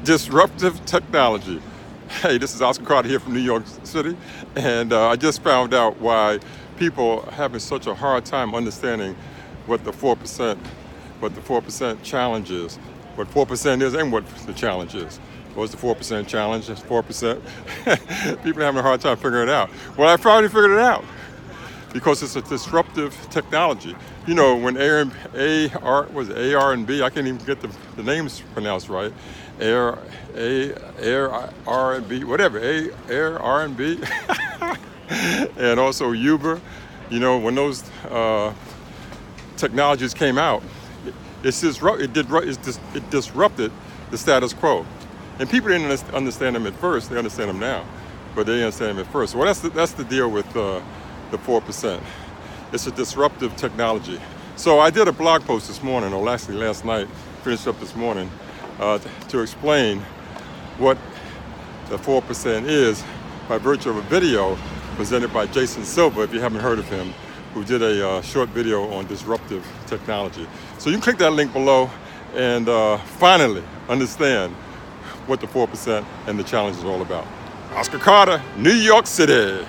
Disruptive Technology. Hey, this is Oscar Carter here from New York City, and I just found out why people are having such a hard time understanding what the 4% challenge is, what 4% is, and what the challenge is. What's the 4% challenge? It's 4%. People are having a hard time figuring it out. Well, I finally figured it out because it's a disruptive technology. You know, when AR and B, I can't even get the names pronounced right. Air R and B, whatever. Air R and B, and also Uber. You know, when those technologies came out, it disrupted the status quo. And people didn't understand them at first. They understand them now, but they didn't understand them at first. Well, that's the deal with the 4%. It's a disruptive technology. So I did a blog post this morning, or actually last night, finished up this morning, to explain what the 4% is by virtue of a video presented by Jason Silvas, if you haven't heard of him, who did a short video on disruptive technology. So you can click that link below and finally understand what the 4% and the challenge is all about. Oscar Carter, New York City.